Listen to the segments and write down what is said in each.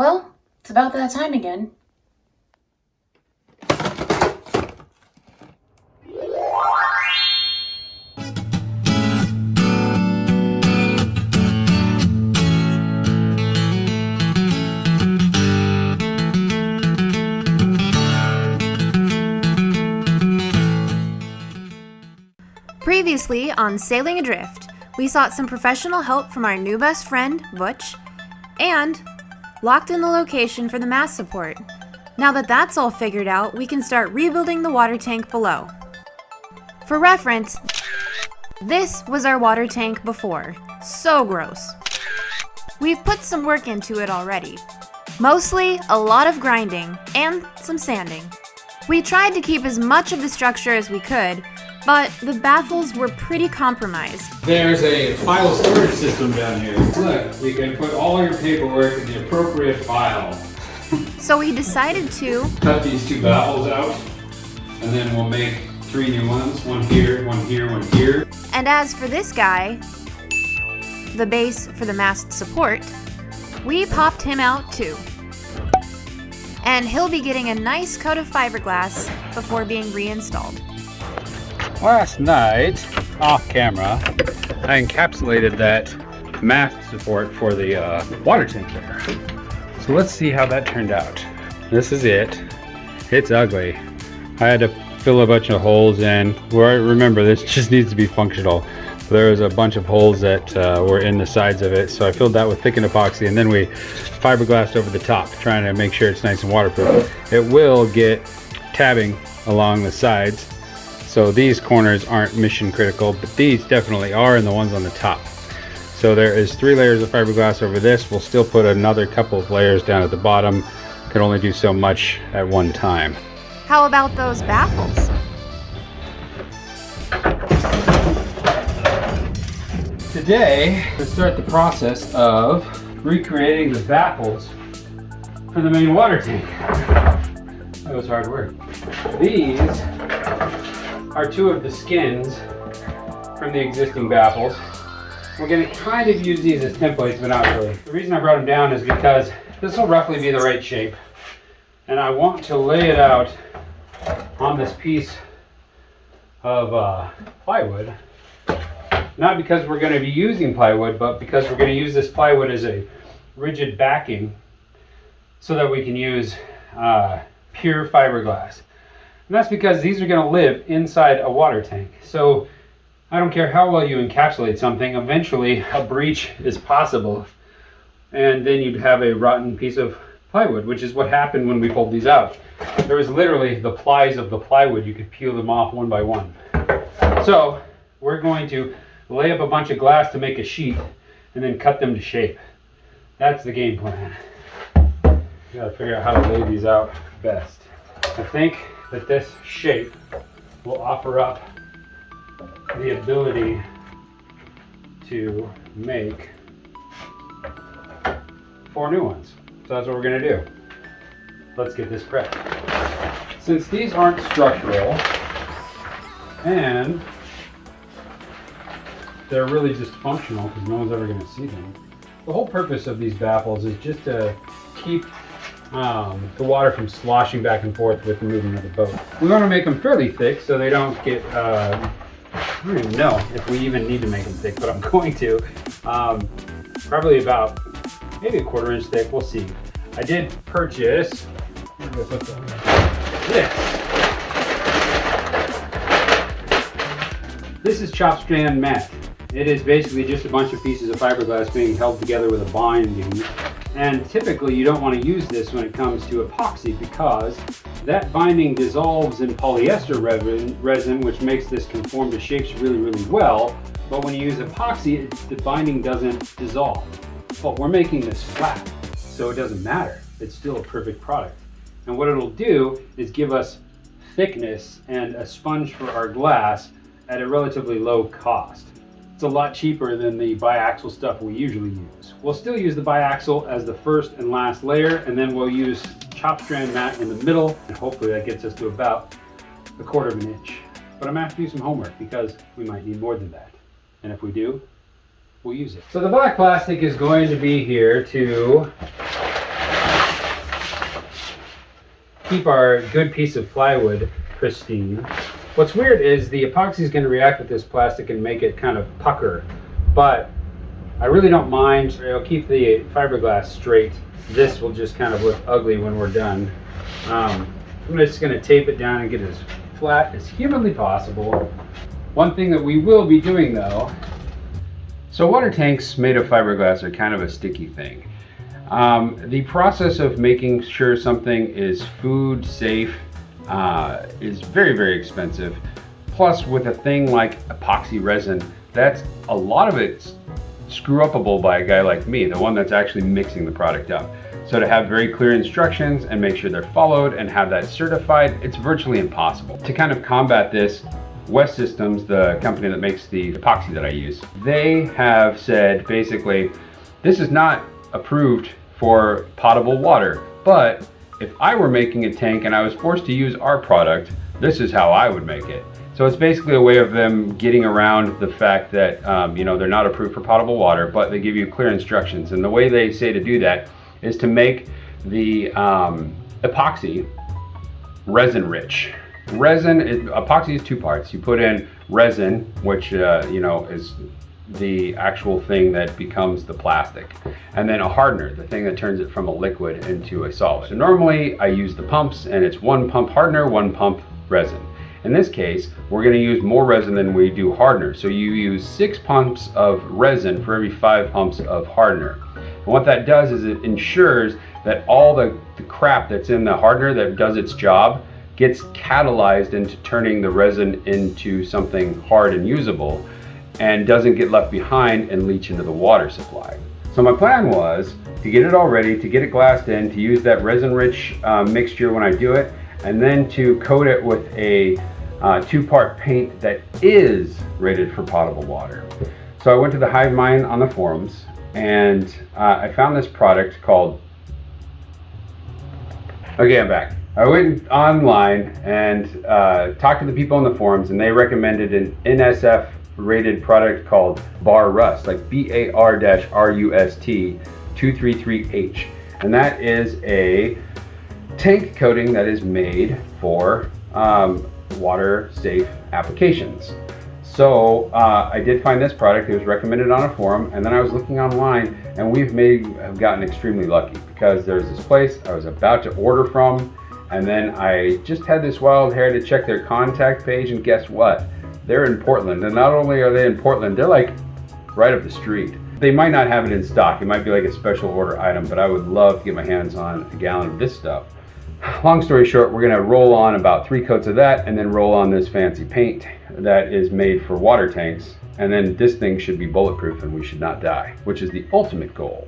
Well, it's about that time again. Previously on Sailing Adrift, we sought some professional help from our new best friend, Butch, and locked in the location for the mast support. Now that that's all figured out, we can start rebuilding the water tank below. For reference, this was our water tank before. So gross. We've put some work into it already. Mostly a lot of grinding and some sanding. We tried to keep as much of the structure as we could, but the baffles were pretty compromised. There's a file storage system down here. Look, you can put all your paperwork in the appropriate file. So we decided to cut these two baffles out, and then we'll make 3 new ones. One here, one here, one here. And as for this guy, the base for the mast support, we popped him out too. And he'll be getting a nice coat of fiberglass before being reinstalled. Last night, off camera, I encapsulated that mast support for the water tank there. So let's see how that turned out. This is it. It's ugly. I had to fill a bunch of holes in. Remember, this just needs to be functional. There was a bunch of holes that were in the sides of it, so I filled that with thickened epoxy, and then we fiberglassed over the top, trying to make sure it's nice and waterproof. It will get tabbing along the sides, so these corners aren't mission critical, but these definitely are, and the ones on the top. So there is 3 layers of fiberglass over this. We'll still put another couple of layers down at the bottom. Can only do so much at one time. How about those baffles? Today, to start the process of recreating the baffles for the main water tank. That was hard work. These are 2 of the skins from the existing baffles. We're going to kind of use these as templates, but not really. The reason I brought them down is because this will roughly be the right shape, and I want to lay it out on this piece of plywood. Not because we're going to be using plywood, but because we're going to use this plywood as a rigid backing so that we can use pure fiberglass. And that's because these are going to live inside a water tank. So I don't care how well you encapsulate something, eventually a breach is possible. And then you'd have a rotten piece of plywood, which is what happened when we pulled these out. There was literally the plies of the plywood. You could peel them off one by one. So we're going to lay up a bunch of glass to make a sheet and then cut them to shape. That's the game plan. We gotta figure out how to lay these out best. I think that this shape will offer up the ability to make 4 new ones. So that's what we're gonna do. Let's get this prepped. Since these aren't structural and they're really just functional because no one's ever gonna see them, the whole purpose of these baffles is just to keep the water from sloshing back and forth with the movement of the boat. We want to make them fairly thick so they don't get, I don't even know if we even need to make them thick, but I'm going to. Probably about maybe a 1/4 inch thick, we'll see. I did purchase this. This is chop strand mat. It is basically just a bunch of pieces of fiberglass being held together with a binding. And typically you don't want to use this when it comes to epoxy because that binding dissolves in polyester resin, which makes this conform to shapes really, really well. But when you use epoxy, the binding doesn't dissolve. But we're making this flat, so it doesn't matter. It's still a perfect product. And what it'll do is give us thickness and a sponge for our glass at a relatively low cost. It's a lot cheaper than the biaxial stuff we usually use. We'll still use the biaxial as the first and last layer, and then we'll use chop strand mat in the middle, and hopefully that gets us to about a 1/4 inch. But I'm gonna have to do some homework because we might need more than that. And if we do, we'll use it. So the black plastic is going to be here to keep our good piece of plywood pristine. What's weird is the epoxy is going to react with this plastic and make it kind of pucker, but I really don't mind. It'll keep the fiberglass straight. This will just kind of look ugly when we're done. I'm just going to tape it down and get it as flat as humanly possible. One thing that we will be doing though, so water tanks made of fiberglass are kind of a sticky thing. The process of making sure something is food safe is very, very expensive. Plus with a thing like epoxy resin, that's a lot of it's screw upable by a guy like me, the one that's actually mixing the product up. So to have very clear instructions and make sure they're followed and have that certified, it's virtually impossible. To kind of combat this, West Systems, the company that makes the epoxy that I use, they have said basically, this is not approved for potable water, but if I were making a tank and I was forced to use our product, this is how I would make it. So it's basically a way of them getting around the fact that you know, they're not approved for potable water, but they give you clear instructions. And the way they say to do that is to make the epoxy resin rich. Epoxy is two parts. You put in resin, which you know, is the actual thing that becomes the plastic, and then a hardener, the thing that turns it from a liquid into a solid. So normally I use the pumps, and it's one pump hardener, one pump resin. In this case, we're going to use more resin than we do hardener. So you use 6 pumps of resin for every 5 pumps of hardener. And what that does is it ensures that all the crap that's in the hardener that does its job gets catalyzed into turning the resin into something hard and usable, and doesn't get left behind and leach into the water supply. So my plan was to get it all ready, to get it glassed in, to use that resin-rich mixture when I do it, and then to coat it with a 2-part paint that is rated for potable water. So I went to the Hive Mind on the forums, and I found this product called, okay, I'm back. I went online and talked to the people on the forums, and they recommended an NSF rated product called Bar Rust, like BAR-RUST 233H. And that is a tank coating that is made for water safe applications. So I did find this product. It was recommended on a forum, and then I was looking online, and have gotten extremely lucky because there's this place I was about to order from, and then I just had this wild hair to check their contact page, and guess what? They're in Portland, and not only are they in Portland, they're like right up the street. They might not have it in stock. It might be like a special order item, but I would love to get my hands on a gallon of this stuff. Long story short, we're gonna roll on about 3 coats of that, and then roll on this fancy paint that is made for water tanks. And then this thing should be bulletproof and we should not die, which is the ultimate goal.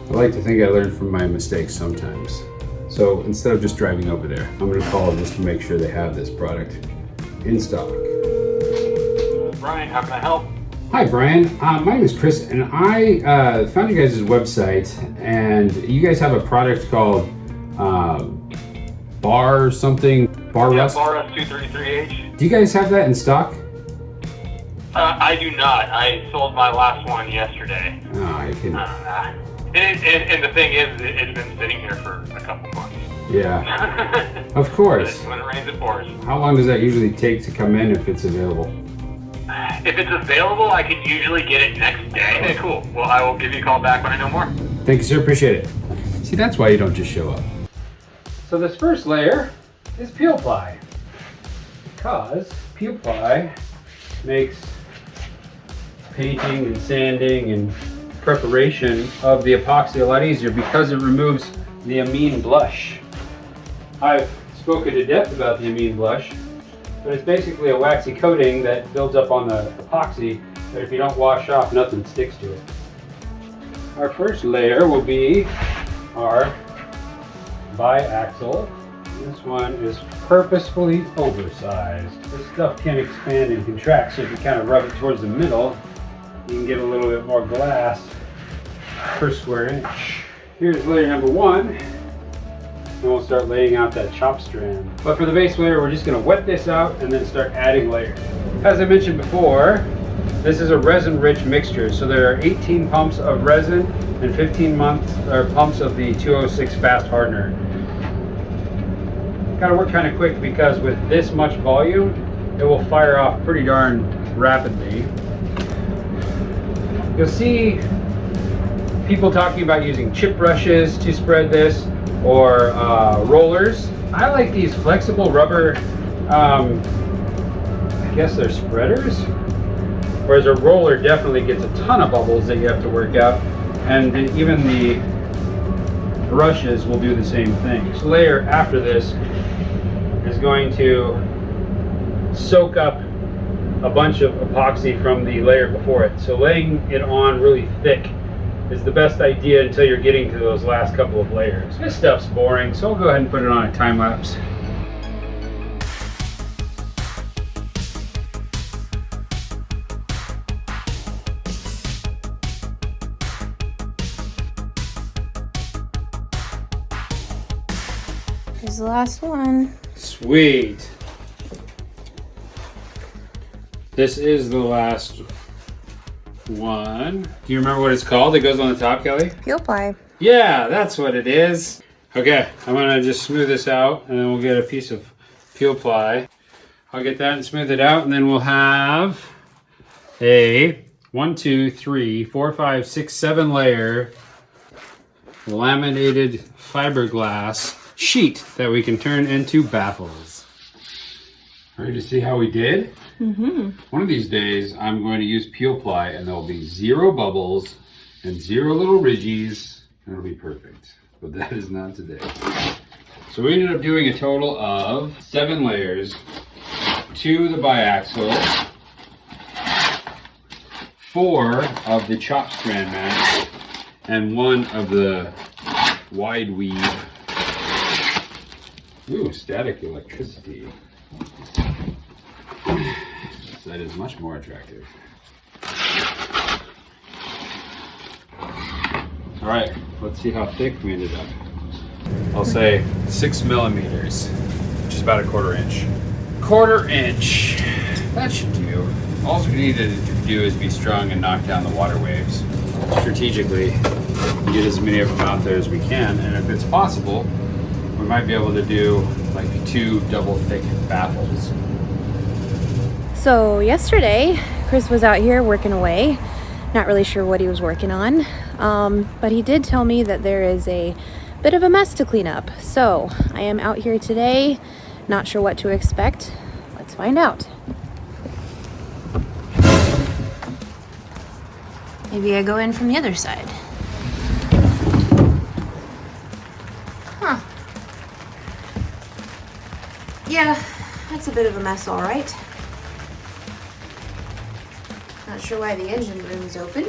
I like to think I learn from my mistakes sometimes. So instead of just driving over there, I'm gonna call them just to make sure they have this product in stock. Brian, how can I help? Hi Brian, my name is Chris, and I found you guys' website, and you guys have a product called Bar Rust? Bar Rust 233H. Do you guys have that in stock? I do not. I sold my last one yesterday. Oh, you can... And the thing is, it's been sitting here for a couple months. Yeah, of course. When it rains, it pours. How long does that usually take to come in if it's available? If it's available, I can usually get it next day. Okay, cool. Well, I will give you a call back when I know more. Thank you, sir. Appreciate it. See, that's why you don't just show up. So this first layer is peel ply, because peel ply makes painting and sanding and preparation of the epoxy a lot easier because it removes the amine blush. I've spoken to death about the amine blush, but it's basically a waxy coating that builds up on the epoxy that if you don't wash off, nothing sticks to it. Our first layer will be our biaxial. This one is purposefully oversized. This stuff can expand and contract, so if you kind of rub it towards the middle, you can get a little bit more glass per square inch. Here's layer number 1, and we'll start laying out that chop strand. But for the base layer, we're just going to wet this out and then start adding layers. As I mentioned before, this is a resin-rich mixture, so there are 18 pumps of resin and 15-month pumps of the 206 fast hardener. Got to work kind of quick because with this much volume, it will fire off pretty darn rapidly. You'll see people talking about using chip brushes to spread this, or rollers. I like these flexible rubber, I guess they're spreaders, whereas a roller definitely gets a ton of bubbles that you have to work out, and even the brushes will do the same thing. This layer after this is going to soak up a bunch of epoxy from the layer before it. So laying it on really thick is the best idea until you're getting to those last couple of layers. This stuff's boring, so I'll go ahead and put it on a time lapse. Here's the last one. Sweet. This is the last one. Do you remember what it's called? It goes on the top, Kelly? Peel ply. Yeah, that's what it is. Okay, I'm gonna just smooth this out and then we'll get a piece of peel ply. I'll get that and smooth it out, and then we'll have a 1, 2, 3, 4, 5, 6, 7 layer laminated fiberglass sheet that we can turn into baffles. Ready to see how we did? Mm-hmm. One of these days, I'm going to use peel ply, and there'll be 0 bubbles and 0 little ridges, and it'll be perfect. But that is not today. So we ended up doing a total of 7 layers, 2 the biaxial, 4 of the chop strand mat, and 1 of the wide weave. Ooh, static electricity. That is much more attractive. All right, let's see how thick we ended up. I'll say 6 millimeters, which is about a 1/4 inch. 1/4 inch, that should do. All we needed to do is be strong and knock down the water waves. Strategically, get as many of them out there as we can, and if it's possible, we might be able to do like 2 double thick baffles. So yesterday, Chris was out here working away. Not really sure what he was working on, but he did tell me that there is a bit of a mess to clean up. So I am out here today, not sure what to expect. Let's find out. Maybe I go in from the other side. Huh. Yeah, that's a bit of a mess, all right. Not sure why the engine room is open.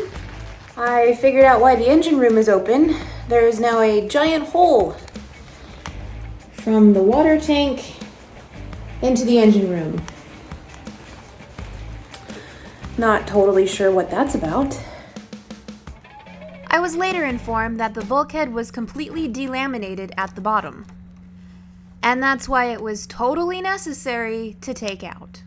I figured out why the engine room is open. There is now a giant hole from the water tank into the engine room. Not totally sure what that's about. I was later informed that the bulkhead was completely delaminated at the bottom. And that's why it was totally necessary to take out.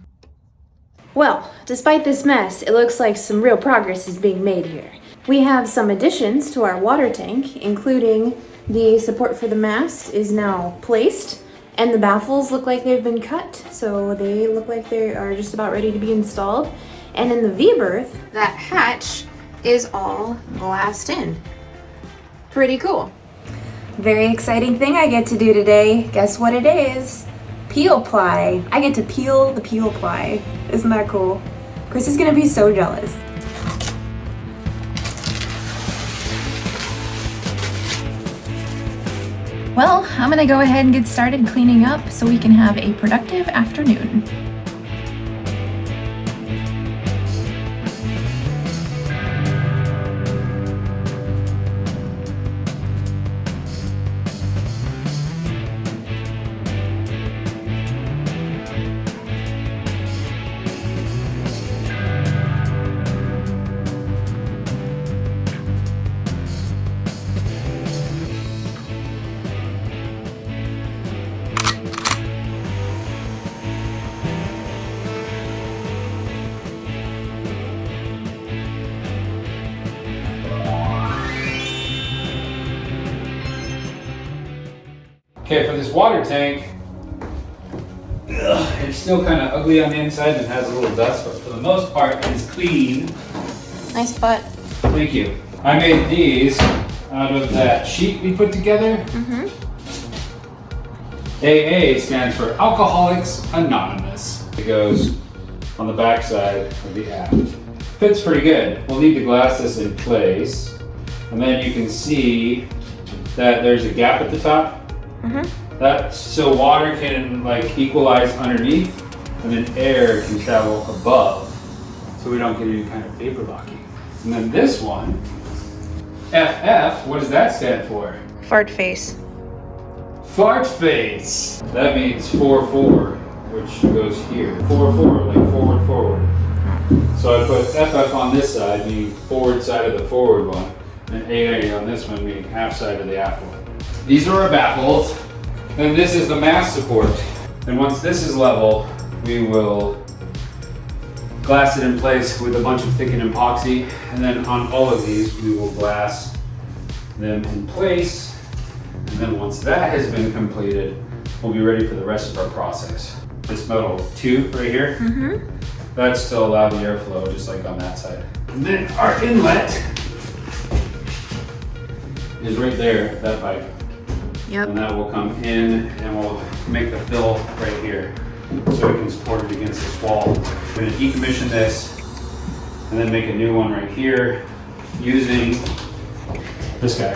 Well, despite this mess, it looks like some real progress is being made here. We have some additions to our water tank, including the support for the mast is now placed, and the baffles look like they've been cut, so they look like they are just about ready to be installed. And in the V-berth, that hatch is all glassed in. Pretty cool. Very exciting thing I get to do today. Guess what it is? Peel ply. I get to peel the peel ply. Isn't that cool? Chris is gonna be so jealous. Well, I'm gonna go ahead and get started cleaning up so we can have a productive afternoon. Okay, for this water tank, it's still kind of ugly on the inside and has a little dust, but for the most part, it's clean. Nice butt. Thank you. I made these out of that sheet we put together. Mm-hmm. AA stands for Alcoholics Anonymous. It goes on the back side of the aft. Fits pretty good. We'll need to glass this in place. And then you can see that there's a gap at the top. Mm-hmm. That's so water can like equalize underneath and then air can travel above so we don't get any kind of vapor locking. And then this one, FF, what does that stand for? Fart face. Fart face. That means 4-4, which goes here. 4-4, like forward, forward. So I put FF on this side, meaning forward side of the forward one, and AA on this one, meaning aft side of the aft one. These are our baffles. Then this is the mast support. And once this is level, we will glass it in place with a bunch of thickened epoxy. And then on all of these, we will glass them in place. And then once that has been completed, we'll be ready for the rest of our process. This metal tube right here, that's to allow the airflow, just like on that side. And then our inlet is right there, that pipe. Yep. And that will come in and we'll make the fill right here so we can support it against this wall. We're gonna decommission this and then make a new one right here using this guy.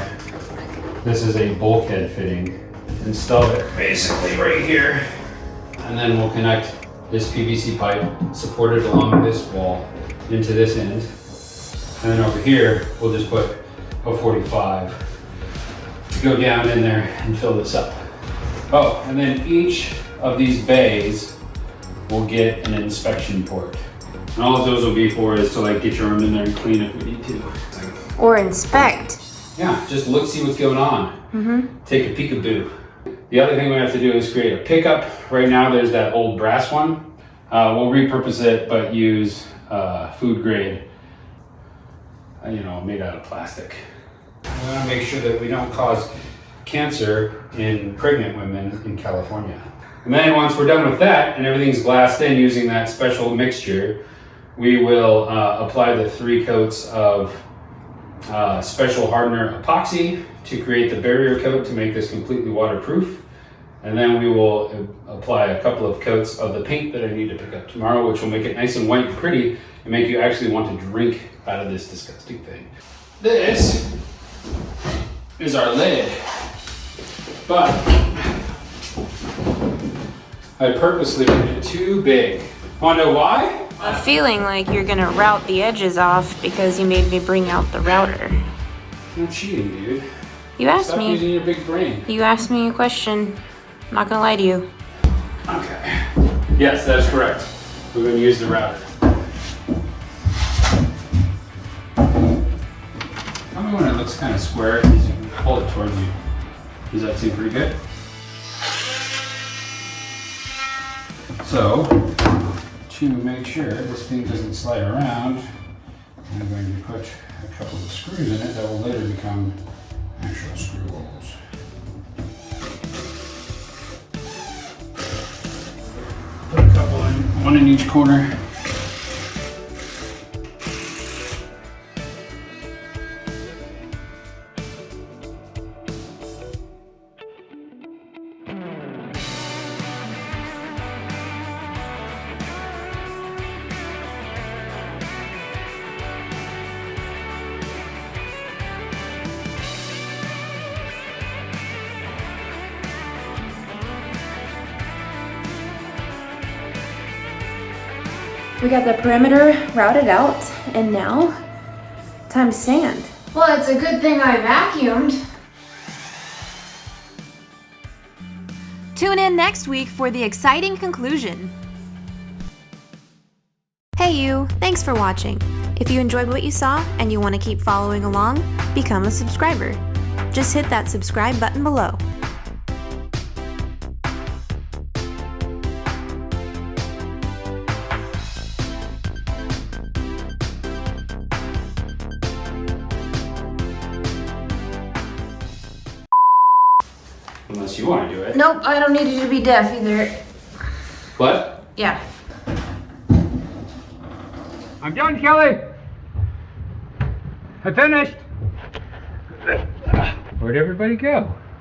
This is a bulkhead fitting. Install it basically right here. And then we'll connect this PVC pipe supported along this wall into this end. And then over here, we'll just put a 45 to go down in there and fill this up. Oh, and then each of these bays will get an inspection port. And all of those will be for is to like get your arm in there and clean if we need to. Or inspect. Yeah, just look, see what's going on. Take a peekaboo. The other thing we have to do is create a pickup. Right now there's that old brass one. We'll repurpose it, but use food grade, made out of plastic. We want to make sure that we don't cause cancer in pregnant women in California. And then once we're done with that and everything's glassed in using that special mixture, we will apply the 3 coats of special hardener epoxy to create the barrier coat to make this completely waterproof. And then we will apply a couple of coats of the paint that I need to pick up tomorrow, which will make it nice and white and pretty and make you actually want to drink out of this disgusting thing. This is our lid, but I purposely made it too big. Wanna know why? I'm feeling like you're gonna route the edges off because you made me bring out the router. No cheating, dude. You asked Stop me. using your big brain. You asked me a question. I'm not gonna lie to you. Okay. Yes, that is correct. We're going to use the router. Tell me when it looks kind of square as you pull it towards you. Does that seem pretty good? So, to make sure this thing doesn't slide around, I'm going to put a couple of screws in it that will later become actual screw holes. Put a couple in, one in each corner. We got the perimeter routed out, and now, time to sand. Well, it's a good thing I vacuumed. Tune in next week for the exciting conclusion. Hey you, thanks for watching. If you enjoyed what you saw and you want to keep following along, become a subscriber. Just hit that subscribe button below. Unless you want to do it. Nope, I don't need you to be deaf either. What? Yeah. I'm done, Kelly. I finished. Where'd everybody go?